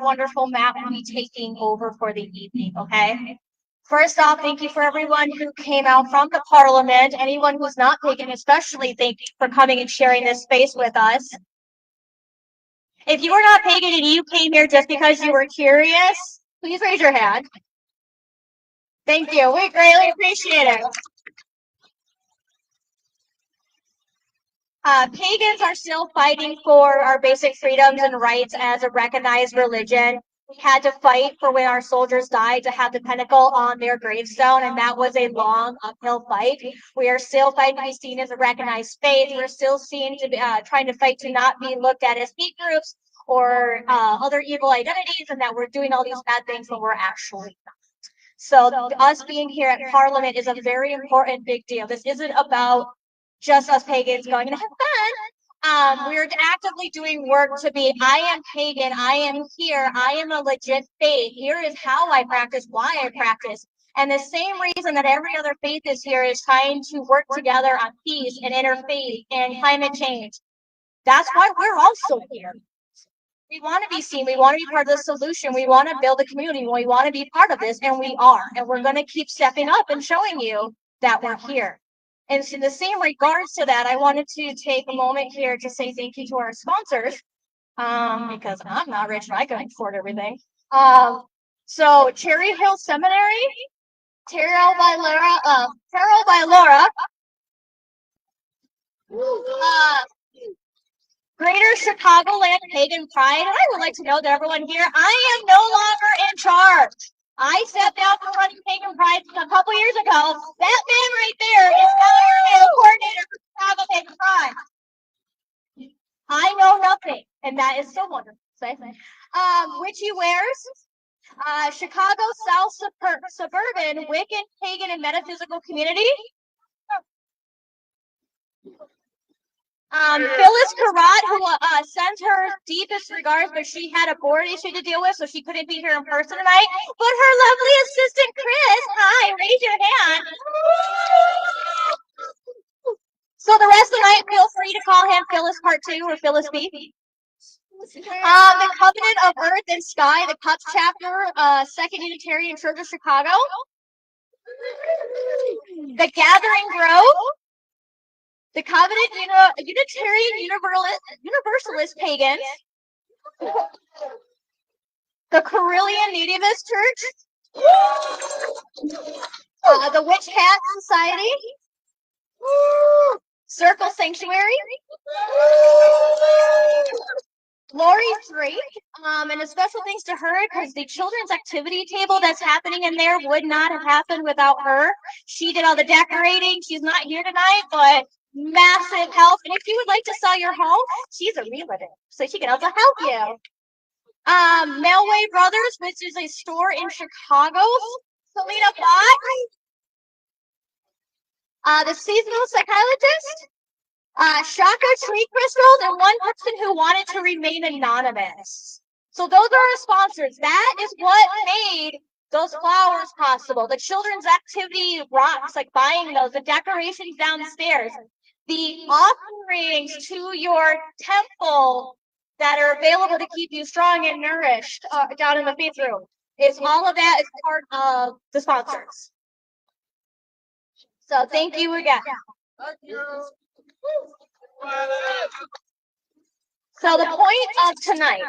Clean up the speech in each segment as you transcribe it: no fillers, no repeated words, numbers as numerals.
wonderful Matt will be taking over for the evening, okay? First off, thank you for everyone who came out from the Parliament. Anyone who's not pagan, especially, thank you for coming and sharing this space with us. If you are not pagan and you came here just because you were curious, please raise your hand. Thank you. We greatly appreciate it. Pagans are still fighting for our basic freedoms and rights as a recognized religion. We had to fight for when our soldiers died to have the pinnacle on their gravestone, and that was a long uphill fight. We are still fighting to be seen as a recognized faith. We're still seen to be trying to fight to not be looked at as hate groups or other evil identities, and that we're doing all these bad things when we're actually not. So us being here at Parliament is a very important, big deal. This isn't about just us pagans going to have fun. We're actively doing work to be, I am pagan, I am here, I am a legit faith. Here is how I practice, why I practice. And the same reason that every other faith is here is trying to work together on peace and interfaith and climate change. That's why we're also here. We want to be seen. We want to be part of the solution. We want to build a community. We want to be part of this, and we are. And we're going to keep stepping up and showing you that we're here. And in the same regards to that, I wanted to take a moment here to say thank you to our sponsors, because I'm not rich and I can afford everything. So Cherry Hill Seminary, Tarot by Laura, Greater Chicagoland Pagan Pride, and I would like to know that everyone here, I am no longer in charge. I stepped down from running Pagan Pride a couple years ago. That man right there is now your coordinator for Chicago Pagan Pride. I know nothing, and that is so wonderful. Witchy Wares, Chicago South Suburban Wiccan Pagan and Metaphysical Community. Phyllis Karat, who sends her deepest regards, but she had a board issue to deal with, so she couldn't be here in person tonight. But her lovely assistant, Chris, hi, raise your hand. So the rest of the night, feel free to call him Phyllis Part 2 or Phyllis B. The Covenant of Earth and Sky, the Cups Chapter, Second Unitarian Church of Chicago. The Gathering Grove. The Covenant Unitarian Universalist Pagans, the Carillion Nativist Church, the Witch Hat Society, Circle Sanctuary, Lori Drake, and a special thanks to her because the children's activity table that's happening in there would not have happened without her. She did all the decorating. She's not here tonight, but massive help. And if you would like to sell your home, she's a realtor, so she can also help you. Melway Brothers, which is a store in Chicago. Selena Bott. The Seasonal Psychologist. Shaka Tree Crystals, and one person who wanted to remain anonymous. So those are our sponsors. That is what made those flowers possible. The children's activity rocks, like buying those, the decorations downstairs, the offerings to your temple that are available to keep you strong and nourished down in the faith room. All of that is part of the sponsors. So thank you again. Thank you. So the point of tonight,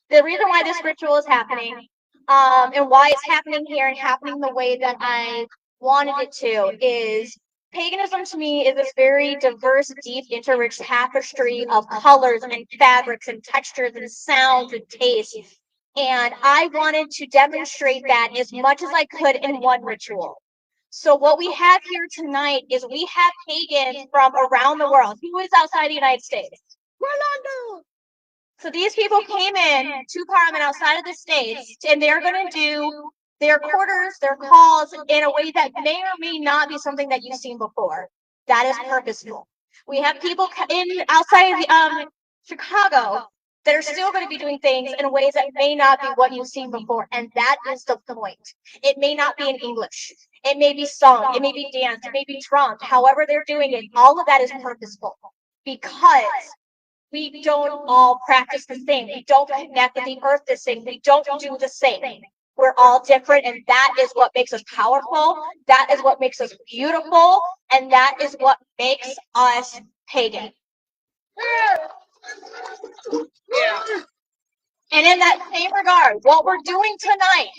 the reason why this ritual is happening, and why it's happening here and happening the way that I wanted it to, is paganism to me is this very diverse, deep, interrich tapestry of colors and fabrics and textures and sounds and tastes. And I wanted to demonstrate that as much as I could in one ritual. So what we have here tonight is we have pagans from around the world. Who is outside the United States? Rolando. So these people came in to Parliament outside of the States, and they're going to do their quarters, their calls in a way that may or may not be something that you've seen before. That is purposeful. We have people outside of Chicago that are still going to be doing things in ways that may not be what you've seen before, and that is the point. It may not be in English. It may be sung, it may be danced, it may be drummed. However they're doing it, all of that is purposeful. Because we don't all practice the same. We don't connect with the earth the same. We don't do the same. We're all different, and that is what makes us powerful. That is what makes us beautiful, and that is what makes us pagan. And in that same regard, what we're doing tonight,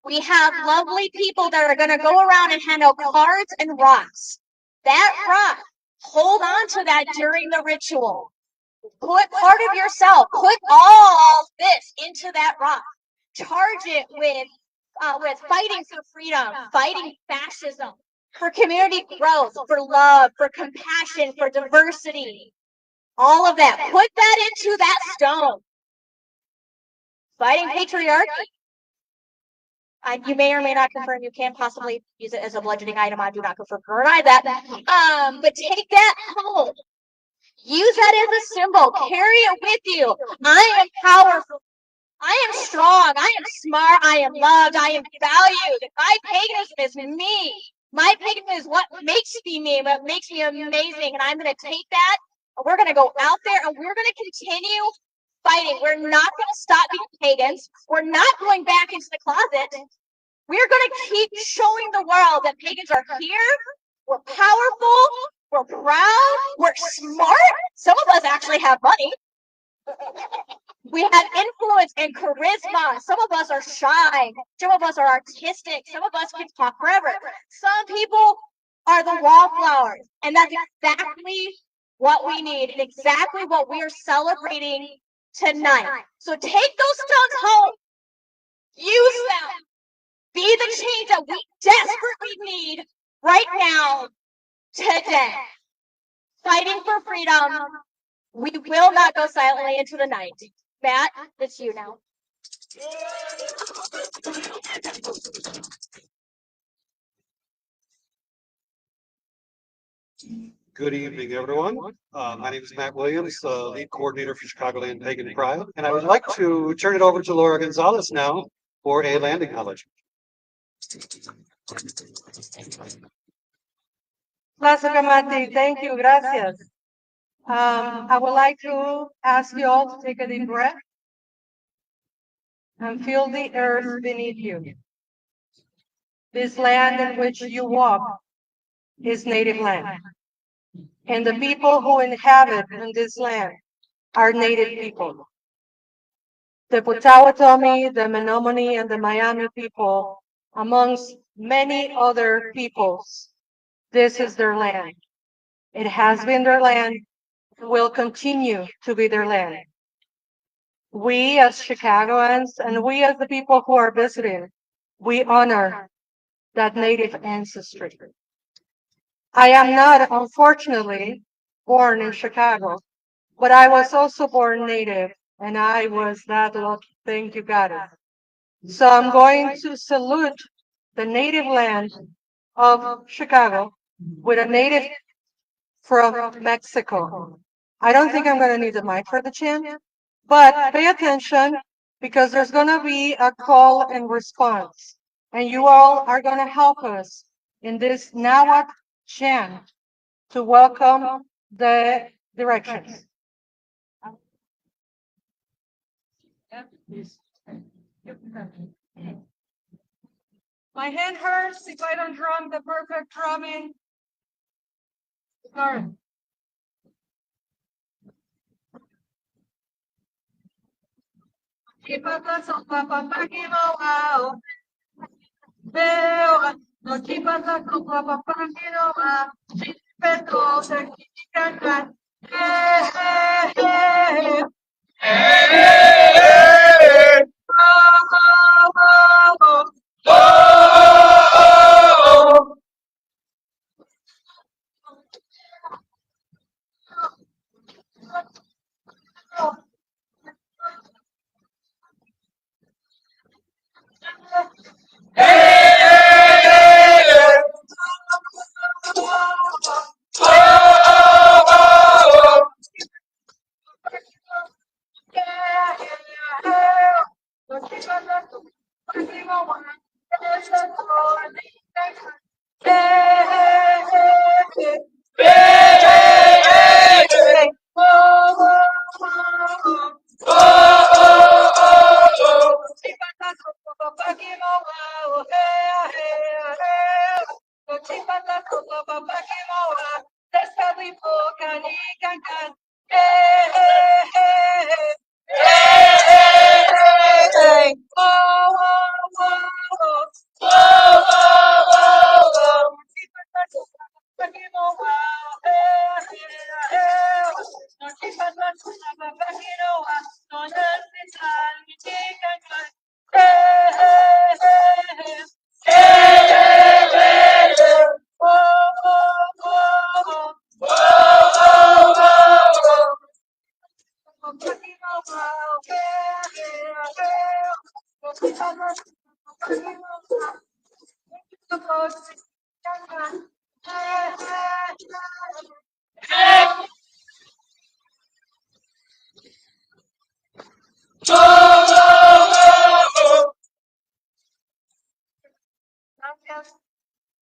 we have lovely people that are going to go around and hand out cards and rocks. That rock, hold on to that during the ritual. Put part of yourself, put all this into that rock. Charge it with fighting for freedom, fighting fascism, for community growth, for love, for compassion, for diversity. All of that. Put that into that stone. Fighting patriarchy. You may or may not confirm. You can possibly use it as a bludgeoning item. I do not confirm or deny that. But take that home. Use that as a symbol. Carry it with you. I am powerful. I am strong. I am smart. I am loved. I am valued. My paganism is me. My paganism is what makes me, what makes me amazing. And I'm going to take that. We're going to go out there and we're going to continue fighting. We're not going to stop being pagans. We're not going back into the closet. We're going to keep showing the world that pagans are here. We're powerful. We're proud. We're smart. Some of us actually have money. We have influence and charisma. Some of us are shy. Some of us are artistic. Some of us can talk forever. Some people are the wallflowers. And that's exactly what we need and exactly what we are celebrating tonight. So take those stones home. Use them. Be the change that we desperately need right now, today. Fighting for freedom. We will not go silently into the night. Matt, it's you now. Good evening, everyone. My name is Matt Williams, lead coordinator for Chicagoland Pagan Pride, and I would like to turn it over to Laura Gonzalez now for a land acknowledgement. Thank you, gracias. I would like to ask you all to take a deep breath and feel the earth beneath you. This land in which you walk is native land. And the people who inhabit in this land are native people. The Potawatomi, the Menominee, and the Miami people, amongst many other peoples, this is their land. It has been their land, will continue to be their land. We as Chicagoans and we as the people who are visiting, we honor that native ancestry. I am not, unfortunately, born in Chicago, but I was also born native, and I was that lucky. Thank you, God. So I'm going to salute the native land of Chicago with a native from Mexico. I don't think I'm going to need the mic for the chant, but pay attention because there's going to be a call and response, and you all are going to help us in this Nahuatl chant to welcome the directions. My hand hurts if I don't drum the perfect drumming. Sorry.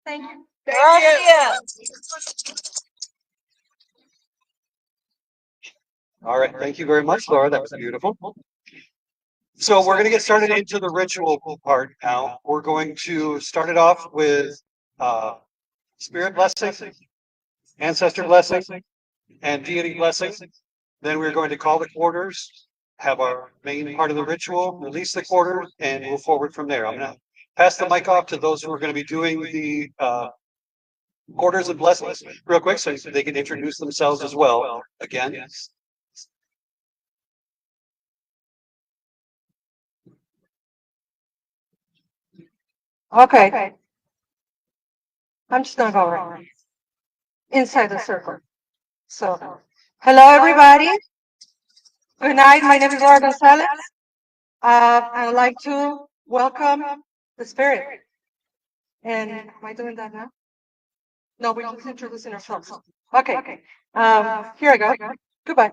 Thank you. All right, thank you very much, Laura. That was beautiful. So we're going to get started into the ritual part now. We're going to start it off with spirit blessing, ancestor blessing, and deity blessing. Then we're going to call the quarters, have our main part of the ritual, release the quarters, and move forward from there. I'm going to pass the mic off to those who are going to be doing the quarters and blessings real quick so they can introduce themselves as well. Again, Okay. I'm just gonna go right inside the circle. So, hello everybody. Good night. My name is Laura Gonzalez. I would like to welcome the spirit. And am I doing that now? No, we're just introducing ourselves. Okay. Here I go. Goodbye.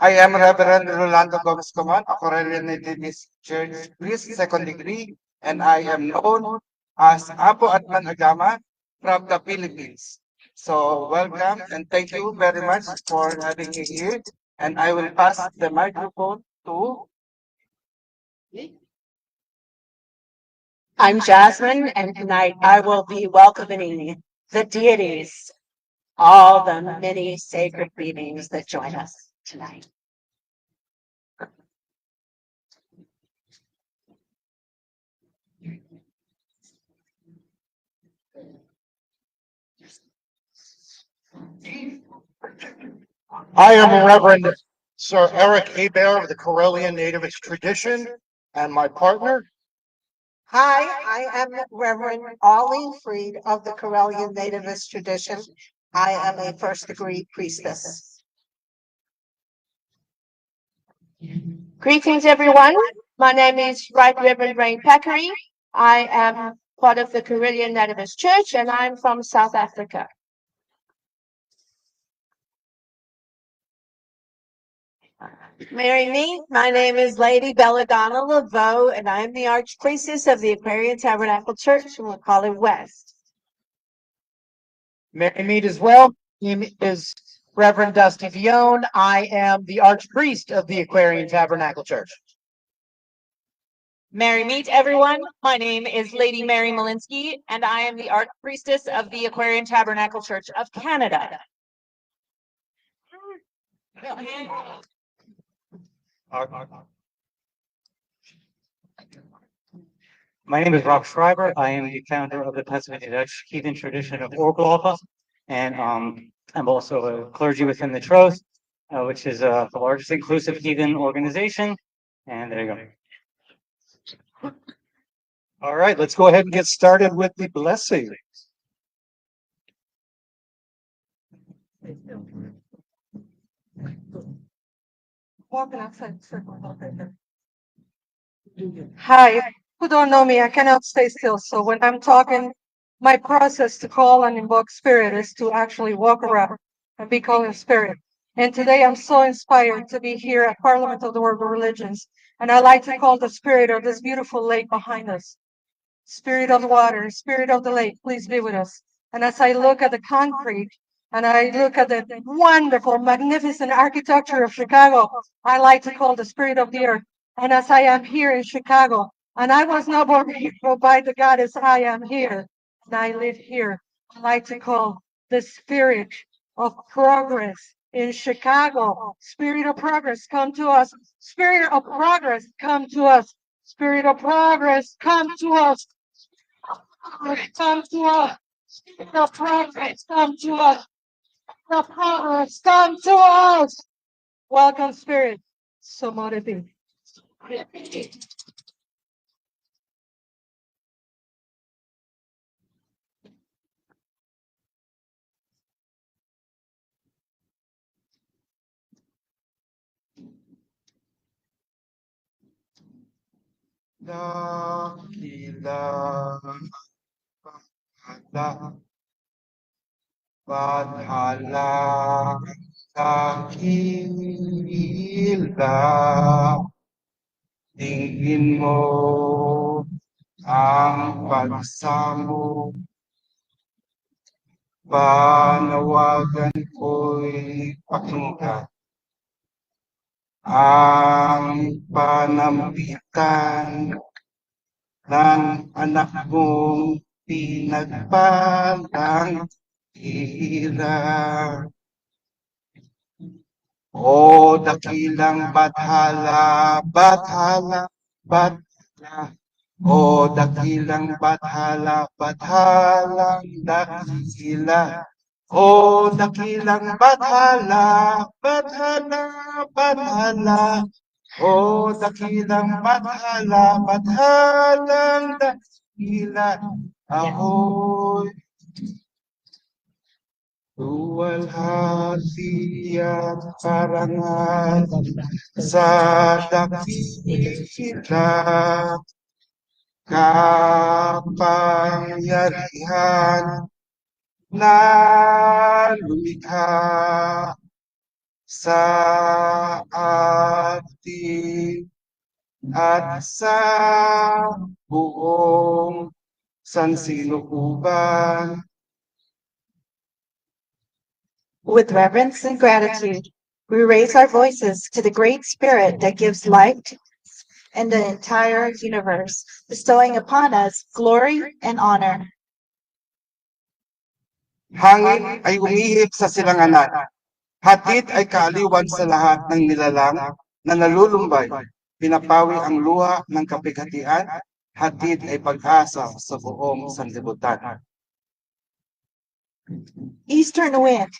I am Reverend Rolando Gomez Coman, a Corellian Nativist Church priest, second degree, and I am known as Apo Atman Agama from the Philippines. So welcome and thank you very much for having me here. And I will pass the microphone to I'm Jasmine, and tonight I will be welcoming the deities, all the many sacred beings that join us tonight. I am Reverend Sir Eric Hebert of the Corellian Nativist tradition, and my partner. Hi, I am Reverend Arlene Freed of the Corellian Nativist tradition. I am a first degree priestess. Greetings, everyone. My name is Right Reverend Rain Packery. I am part of the Corellian Nativist Church, and I'm from South Africa. Marry me. My name is Lady Belladonna Laveau, and I am the Archpriestess of the Aquarian Tabernacle Church in Macaulay West. Mary Mead as well. He is Reverend Dusty Vione. I am the Archpriest of the Aquarian Tabernacle Church. Merry meet everyone. My name is Lady Mary Malinsky, and I am the Archpriestess of the Aquarian Tabernacle Church of Canada. My name is Rob Schreiber. I am the founder of the Pennsylvania Dutch Heathen Tradition of Oorlogen, and I'm also a clergy within the Troth, which is the largest inclusive heathen organization. And there you go. all right, let's go ahead and get started with the blessing. Walking outside the circle. Hi. Who don't know me, I cannot stay still. So when I'm talking, my process to call and invoke spirit is to actually walk around and be calling spirit. And today I'm so inspired to be here at Parliament of the World Religions. And I like to call the spirit of this beautiful lake behind us. Spirit of the water, spirit of the lake, please be with us. And as I look at the concrete and I look at the wonderful, magnificent architecture of Chicago, I like to call the spirit of the earth. And as I am here in Chicago, and I was not born here, but by the goddess I am here, and I live here, I like to call the spirit of progress in Chicago. Spirit of progress, come to us. Spirit of progress, come to us. Spirit of progress, come to us. Come to us. Spirit of progress, come to us. The progress, come to us. Welcome, Spirit. So mote it be. dakilang bahala, badhala, dakila. Tingin mo ang pagsamo, panawagan ko'y pakinggan. Ang panampitan ng anak mong pinagpalang tira. O dakilang bathala, bathala, bathala. O dakilang bathala, bathalang dakila. O dakilang bathala, bathala, bathala. O dakilang bathala, bathalang dakila. Ahoy, luwalhati at parangal sa dakila. Kapangyarihan na lumikha sa atin at sa buong sansinukuban. With reverence and gratitude, we raise our voices to the Great Spirit that gives life and the entire universe, bestowing upon us glory and honor. Hangin ay umihip sa silanganan. Hatid ay kaaliwan sa lahat ng nilalang na nalulumbay. Pinapawi ang luha ng kapighatian. Hatid ay pag-asa sa buong sanlibutan. Eastern wind,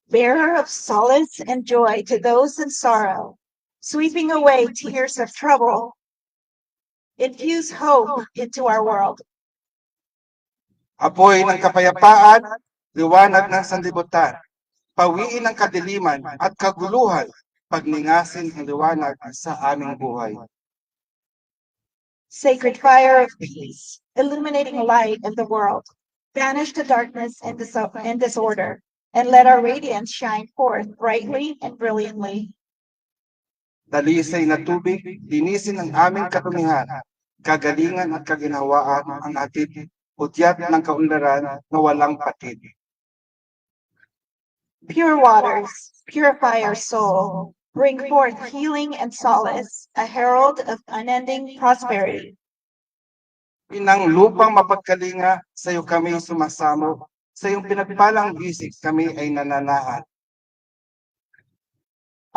bearer of solace and joy to those in sorrow, sweeping away tears of trouble, infuse hope into our world. Apoy ng kapayapaan, liwanag ng sanlibutan. Pawiin ang kadiliman at kaguluhan, pagningasin ang liwanag sa aming buhay. Sacred fire of peace, illuminating light of the world, banish the darkness and disorder, and let our radiance shine forth brightly and brilliantly. Dalisay na tubig, linisin ang aming katumihan, kagalingan at kaginhawaan ang hatid, hutyat ng kaunlaran na walang patid. Pure waters, purify our soul, bring forth healing and solace, a herald of unending prosperity. Inang lupang mapagkalinga, sa iyo kami sumasamo, sa iyong pinagpalang bisig kami ay nananahan.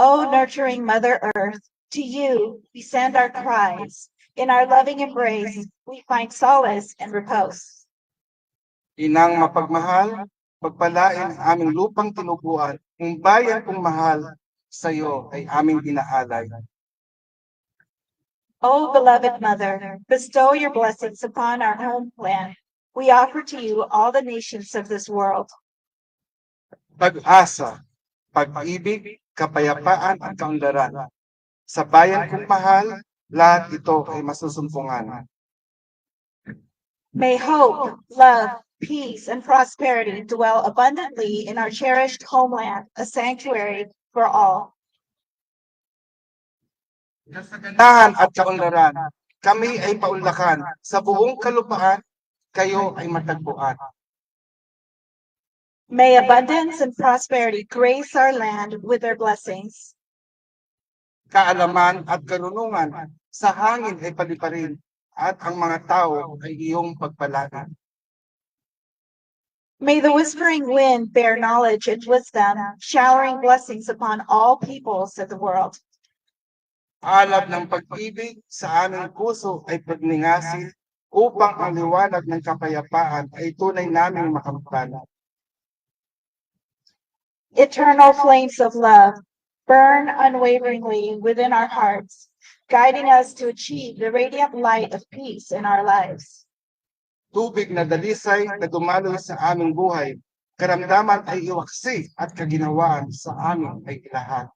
O nurturing Mother Earth, to you we send our cries. In our loving embrace, we find solace and repose. Inang mapagmahal, pagpalain ang aming lupang tinubuan, ang bayan kong mahal, sa iyo ay aming inaalay. O beloved Mother, bestow your blessings upon our homeland. We offer to you all the nations of this world. Pag-asa, pag-ibig, kapayapaan at kaunlaran. Sa bayan kong mahal, lahat ito ay masusumpungan. May hope, love, peace, and prosperity dwell abundantly in our cherished homeland, a sanctuary for all. Kasagandahan at kaunlaran, kami ay paunlakan. Sa buong kalupaan, kayo ay matagpuan. May abundance and prosperity grace our land with their blessings. Kaalaman at karunungan, sa hangin ay paliparin, at ang mga tao ay iyong pagpalagan. May the whispering wind bear knowledge and wisdom, showering blessings upon all peoples of the world. Alab ng pag-ibig sa aming puso ay pagningasin, upang ang liwanag ng kapayapaan ay tunay naming makamtan. Eternal flames of love burn unwaveringly within our hearts, guiding us to achieve the radiant light of peace in our lives. Tubig na dalisay na dumaloy sa aming buhay, karamdaman ay iwaksi at kaginawaan sa amin ay ilahan.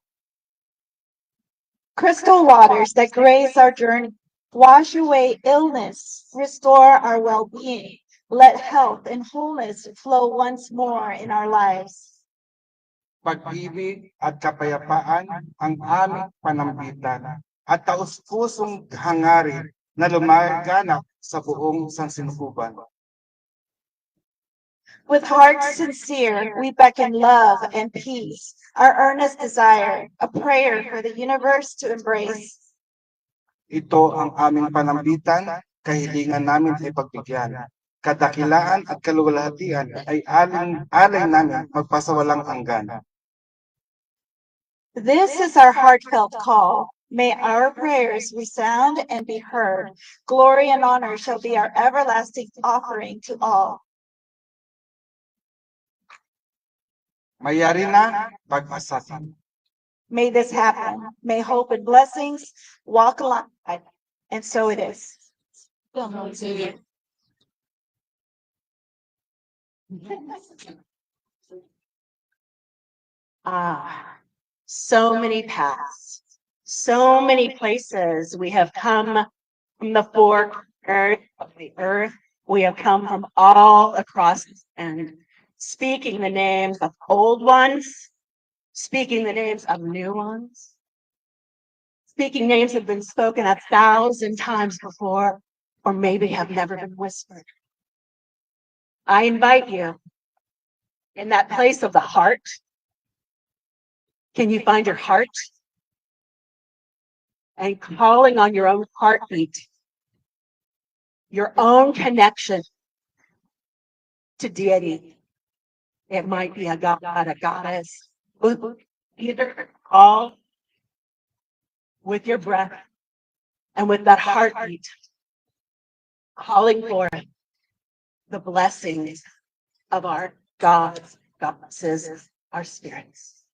Crystal waters that grace our journey Wash away illness, restore our well-being. Let health and wholeness flow once more in our lives. Pag-ibig at kapayapaan ang aming panambitan at taus-pusong hangarin na lumaganap sa buong sansinukuban. With hearts sincere, we beckon love and peace, our earnest desire, a prayer for the universe to embrace. Ito ang aming panambitan, kahilingan namin ay pagbigyan. Kadakilaan at kaluwalhatian ay alay namin magpasawalang hanggan. This is our heartfelt call. May our prayers resound and be heard. Glory and honor shall be our everlasting offering to all. Mayari na pag-asahan. May this happen. May hope and blessings walk along. And so it is. So many paths, so many places. We have come from the four corners of the earth. We have come from all across and speaking the names of old ones, speaking the names of new ones, speaking names that have been spoken 1,000 times before, or maybe have never been whispered. I invite you in that place of the heart. Can you find your heart? And calling on your own heartbeat, your own connection to deity. It might be a god, a goddess. Either call with your breath and with that heartbeat, calling for the blessings of our gods, goddesses, our spirits.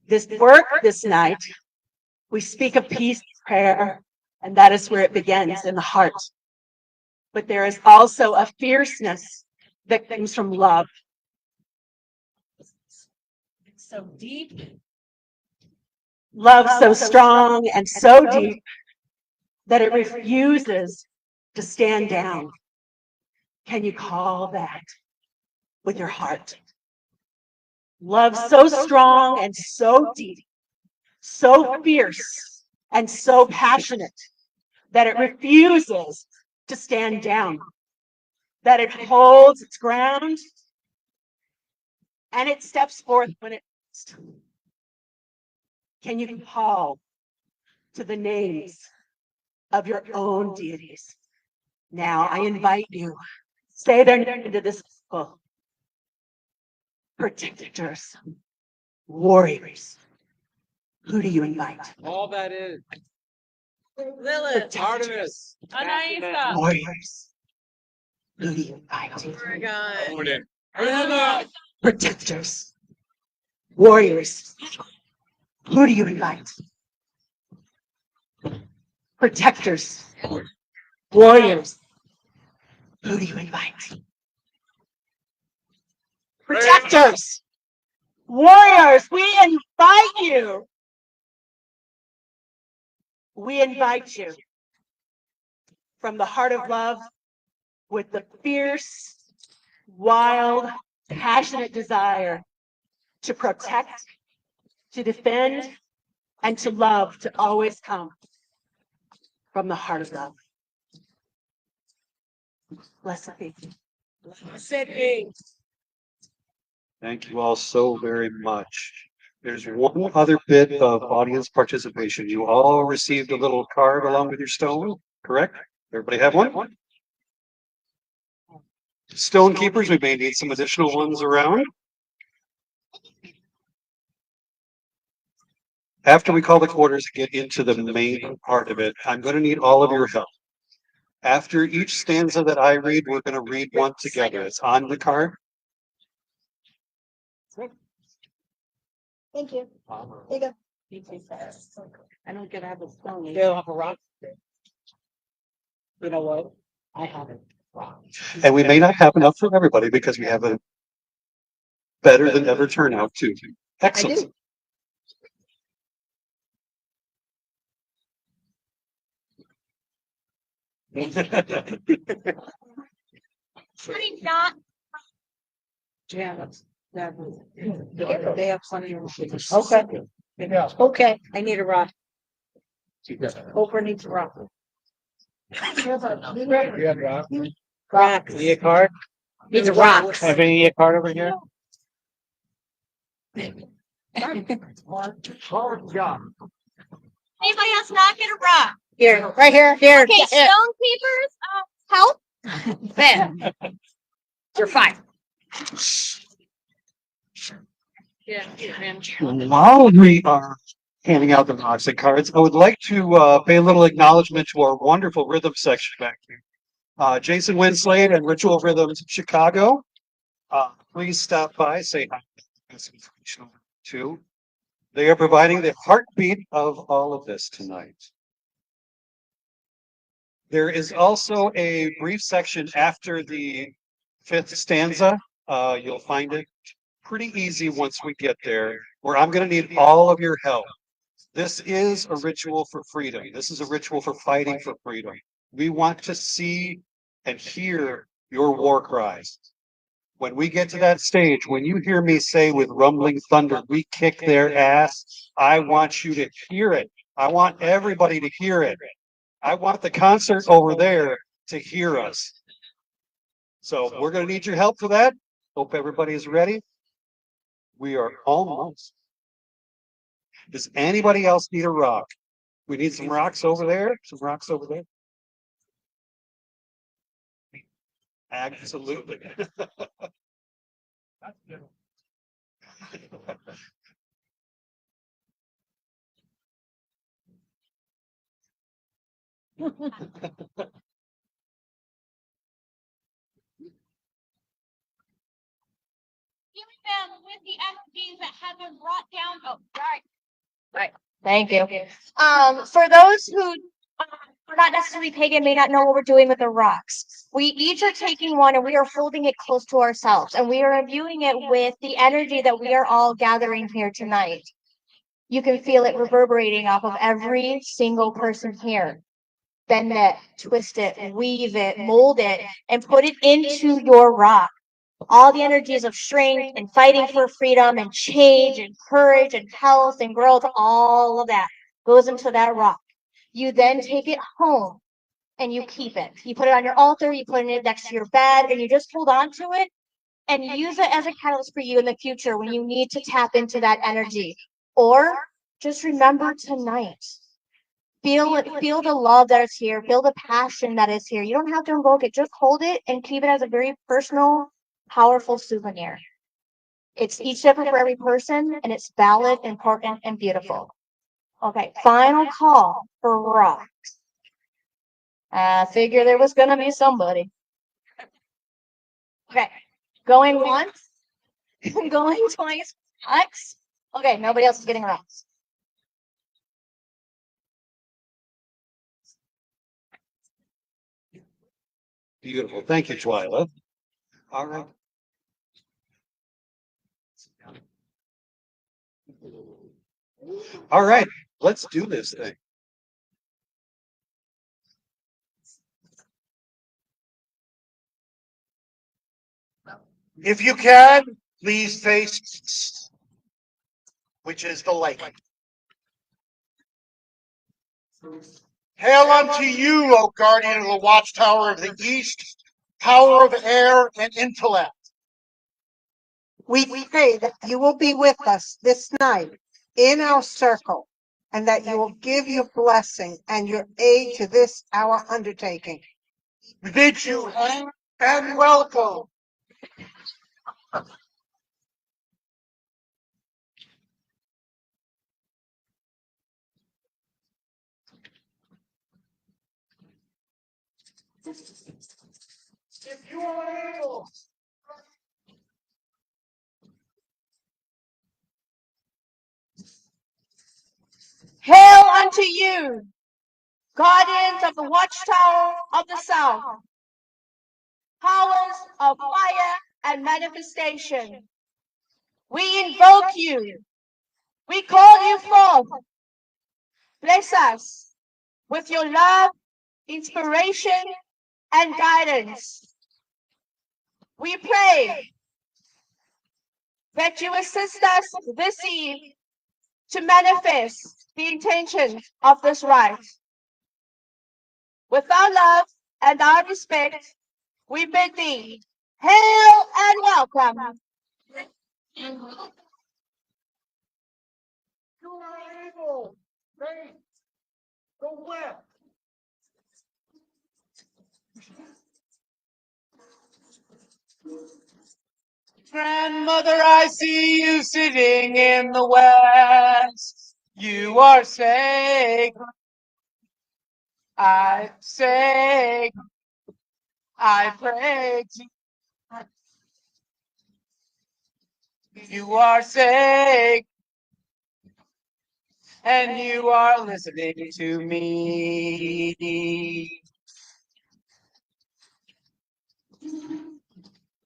This work this night, we speak of peace, prayer, and that is where it begins, in the heart. But there is also a fierceness that comes from love. It's so deep. Love so strong and so deep that it refuses to stand down. Can you call that with your heart? Love so strong and so deep, so fierce and so passionate that it refuses to stand down, that it holds its ground and it steps forth when it must. Can you call to the names of your own deities? Now I invite you, say their name into this book. Protectors, warriors. Who do you invite? All that is. Lilith, Artemis. Anaisa, Warriors. Who do you invite? Odin. Protectors. Warriors. Who do you invite? Protectors. Warriors. Who do you invite? Protectors. Warriors, we invite you. We invite you from the heart of love with the fierce, wild, passionate desire to protect, to defend, and to love, to always come from the heart of love. Blessed be. Blessed be. Thank you all so very much. There's one other bit of audience participation. You all received a little card along with your stone, correct? Everybody have one? Stone keepers, we may need some additional ones around. After we call the quarters and get into the main part of it, I'm going to need all of your help. After each stanza that I read, we're going to read one together. It's on the card. Thank you. Here you go. I don't get to have a stone. You don't have a rock. You know what? I have it. And we may not have enough for everybody because we have a better than ever turnout too. Excellent. Pretty not. Yeah, they have plenty of. Okay. Yeah. Okay, I need a rock. Oprah needs a rock. Rock. Need a card? Needs a rock. Anybody need a card over here? Anybody else not get a rock? Here, right here, here. Okay, stone keepers, help. Bam. You're fine. While we are handing out the rocks and cards, I would like to pay a little acknowledgement to our wonderful rhythm section back here. Jason Winslade and Ritual Rhythms Chicago. Please stop by, say hi too. They are providing the heartbeat of all of this tonight. There is also a brief section after the fifth stanza. You'll find it pretty easy once we get there, where I'm going to need all of your help. This is a ritual for freedom. This is a ritual for fighting for freedom. We want to see and hear your war cries. When we get to that stage, when you hear me say with rumbling thunder, we kick their ass, I want you to hear it. I want everybody to hear it. I want the concert over there to hear us. So we're going to need your help for that. Hope everybody is ready. We are almost. Does anybody else need a rock? We need some rocks over there. Some rocks over there. Absolutely. Healing them with the energies that have been brought down. Oh, sorry. Right. Thank you. For those who are not necessarily pagan, may not know what we're doing with the rocks. We each are taking one and we are holding it close to ourselves, and we are imbuing it with the energy that we are all gathering here tonight. You can feel it reverberating off of every single person here. Bend it, twist it, weave it, mold it, and put it into your rock. All the energies of strength and fighting for freedom and change and courage and health and growth, all of that goes into that rock. You then take it home and you keep it. You put it on your altar, you put it next to your bed, and you just hold on to it and use it as a catalyst for you in the future when you need to tap into that energy. Or just remember tonight. Feel it, feel the love that is here, feel the passion that is here. You don't have to invoke it, just hold it and keep it as a very personal, powerful souvenir. It's each different for every person, and it's valid, important, and beautiful. Okay, final call for rocks. I figure there was gonna be somebody. Okay, going once, going twice, rocks. Okay, nobody else is getting rocks. Beautiful. Thank you, Twyla. All right. All right, let's do this thing. If you can, please face east, which is the lake. Hail unto you, O guardian of the watchtower of the east, power of air and intellect. We pray that you will be with us this night in our circle, and that you will give your blessing and your aid to this our undertaking. We bid you and welcome. If you are able. Hail unto you, guardians of the watchtower of the south, powers of fire and manifestation. We invoke you. We call you forth. Bless us with your love inspiration, and guidance. We pray that you assist us this eve to manifest the intentions of this rite. With our love and our respect, we bid thee hail and welcome. You are able. Faith. Go left. Grandmother, I see you sitting in the west. You are sacred. I say, I pray to you. You are sacred, and you are listening to me.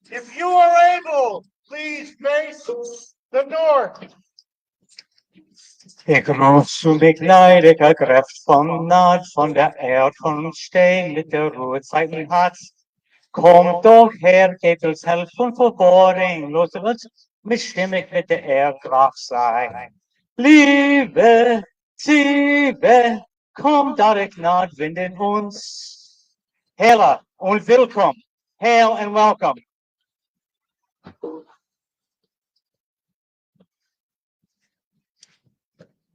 If you are able, please face the north. Ik roep zo begeleidelijke kracht van de aardgrondstein met de roodzeiten hart. Kom toch her, geef ons helpen voor boring, los ons bestimmig met de airkracht zijn. Lieve, lieve, kom dat ik naar vinden ons. Hela en welkom, hail and welcome.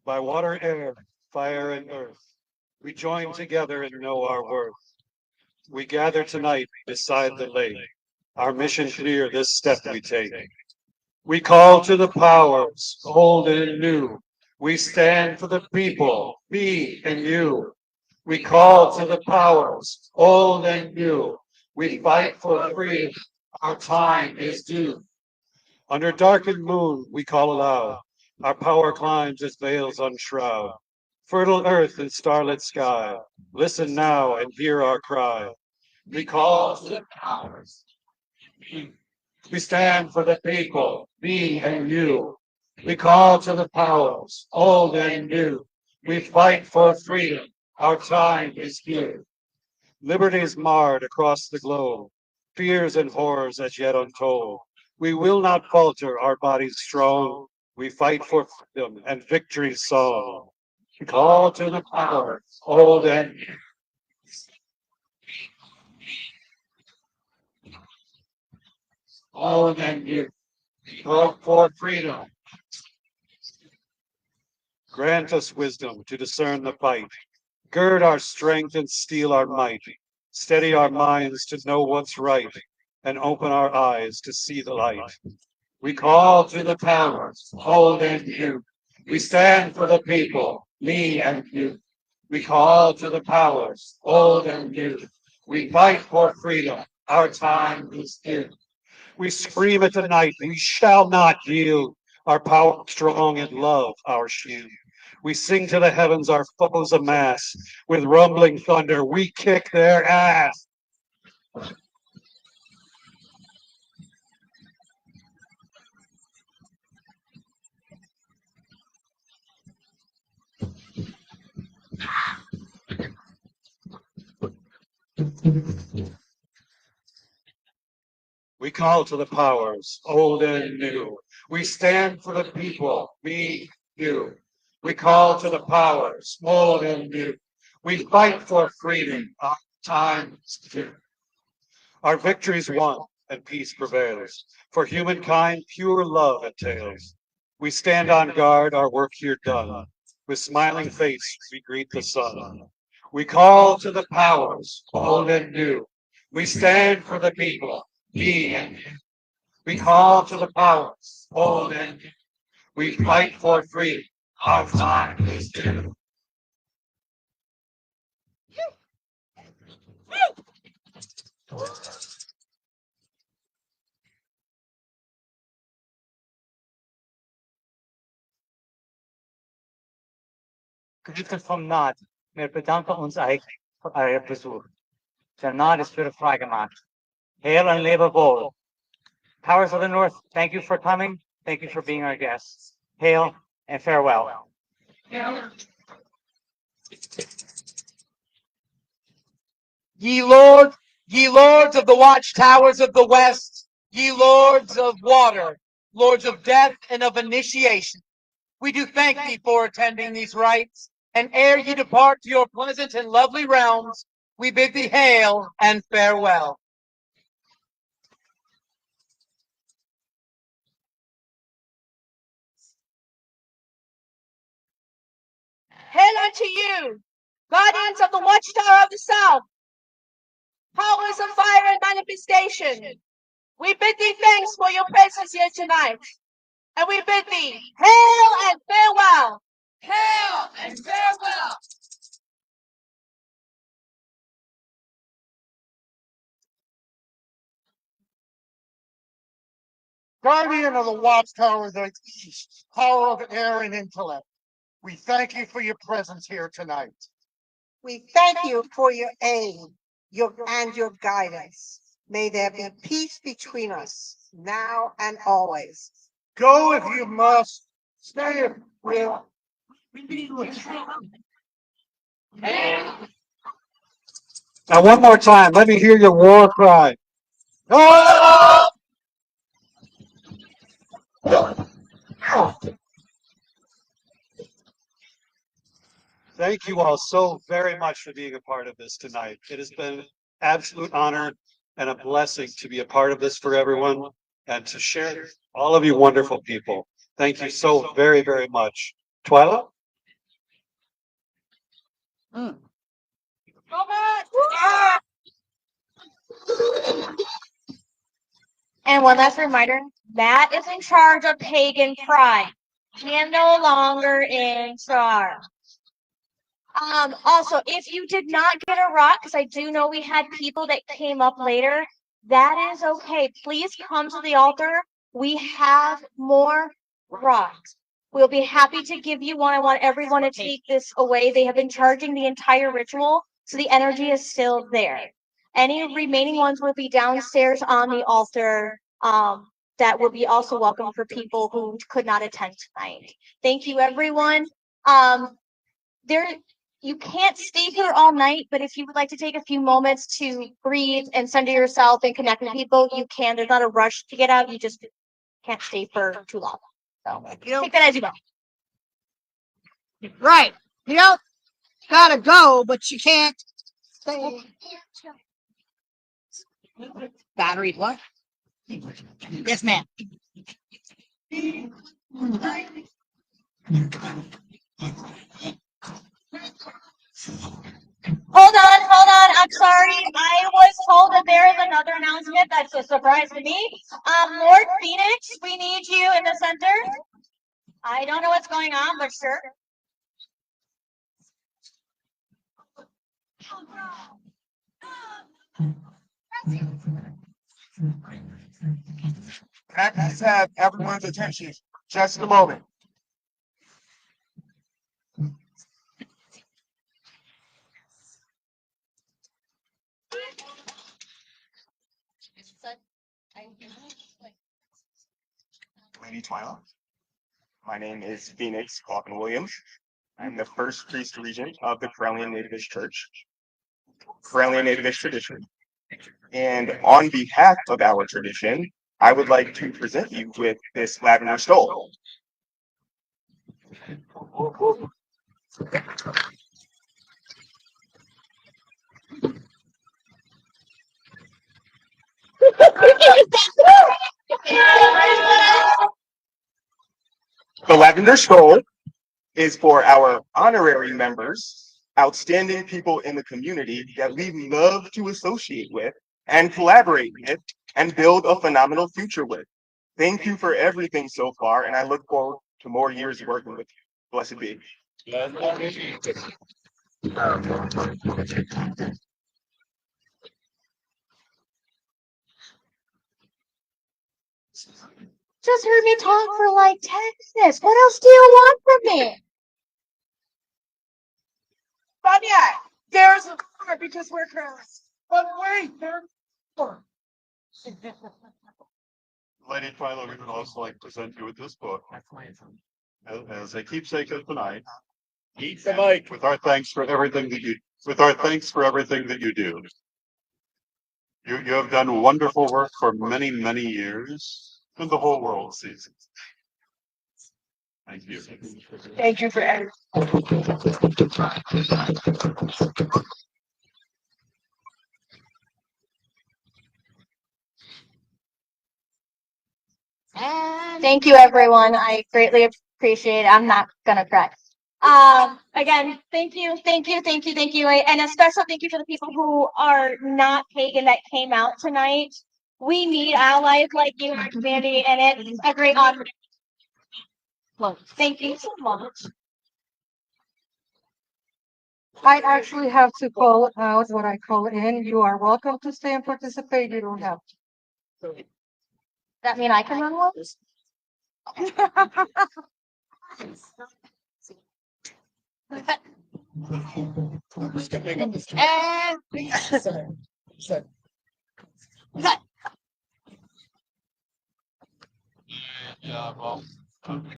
By water, air, fire, and earth, we join together and know our worth. We gather tonight beside the lake. Our mission clear, this step we take. We call to the powers, old and new. We stand for the people, me and you. We call to the powers, old and new. We fight for freedom. Our time is due. Under darkened moon, we call aloud. Our power climbs as veils unshroud. Fertile earth and starlit sky, listen now and hear our cry. We call to the powers. We stand for the people, me and you. We call to the powers, old and new. We fight for freedom. Our time is here. Liberties marred across the globe, fears and horrors as yet untold. We will not falter, our bodies strong. We fight for freedom and victory's song. We call to the powers, old and new. Old and new. We hope for freedom. Grant us wisdom to discern the fight. Gird our strength and steel our might. Steady our minds to know what's right, and open our eyes to see the light. We call to the powers, old and new. We stand for the people, me and you. We call to the powers, old and new. We fight for freedom. Our time is here. We scream at the night, we shall not yield. Our power strong and love our shield. We sing to the heavens, our foes amass. With rumbling thunder, we kick their ass. We call to the powers, old and new. We stand for the people, me, you. We call to the powers, old and new. We fight for freedom. Our time is here. Our victory's won and peace prevails. For humankind, pure love entails. We stand on guard, our work here done. With smiling face, we greet the sun. We call to the powers, old and new. We stand for the people, me and you. We call to the powers, old and new. We fight for freedom. Our time is due. Geliefden van Naad, wir bedanken uns eigentlich für euren Besuch. Der Naad ist wieder freigemacht. Hail and labor bold. Powers of the North, thank you for coming. Thank you for being our guests. Hail and farewell. Ye lords of the watchtowers of the west, ye lords of water, lords of death and of initiation, we do thank thee for attending these rites, and ere ye depart to your pleasant and lovely realms, we bid thee hail and farewell. Hail unto you, guardians of the watchtower of the south, powers of fire and manifestation. We bid thee thanks for your presence here tonight. And we bid thee hail and farewell. Hail and farewell. Guardian of the watchtower of the east, power of air and intellect, we thank you for your presence here tonight. We thank you for your aid, and your guidance. May there be peace between us now and always. Go if you must. Stay if will. Now, one more time, let me hear your war cry. Oh! Thank you all so very much for being a part of this tonight. It has been an absolute honor and a blessing to be a part of this for everyone and to share all of you wonderful people. Thank you so very, very much. Twyla? And one last reminder, Matt is in charge of Pagan Pride. He is no longer in charge. Also, if you did not get a rock, because I do know we had people that came up later, that is okay. Please come to the altar. We have more rocks. We'll be happy to give you one. I want everyone to take this away. They have been charging the entire ritual, so the energy is still there. Any remaining ones will be downstairs on the altar. That will be also welcome for people who could not attend tonight. Thank you, everyone. You can't stay here all night, but if you would like to take a few moments to breathe and center yourself and connect with people, you can. There's not a rush to get out. You just can't stay for too long. So take that as you go. Right. You don't gotta go, but you can't stay. Battery what? Yes, ma'am. Hold on. I'm sorry. I was told that there is another announcement. That's a surprise to me. Lord Phoenix, we need you in the center. I don't know what's going on, but sure. Let's have everyone's attention. Just a moment. Lady Twyla. My name is Phoenix Coffin Williams. I'm the first priest regent of the Karelian Nativist Church, Karelian Nativist tradition. And on behalf of our tradition, I would like to present you with this lavender stole. The lavender stole is for our honorary members, outstanding people in the community that we love to associate with and collaborate with and build a phenomenal future with. Thank you for everything so far, and I look forward to more years working with you. Blessed be. Just heard me talk for like 10 minutes. What else do you want from me? But yeah, there's a door because we're girls. But wait, there's more. Lady Twyla, we would also like to present you with this book as a keepsake of tonight. Eat the mic. With our thanks for everything that you do. You have done wonderful work for many, many years, and the whole world sees it. Thank you. Thank you for everything. Thank you, everyone. I greatly appreciate it. I'm not gonna cry. Again, thank you, thank you, thank you, thank you. And a special thank you to the people who are not pagan that came out tonight. We need allies like you in our community, and it's a great honor. Well, thank you so much. I actually have to call out what I call in. You are welcome to stay and participate. You don't have to. That mean I can run one? Yeah, well.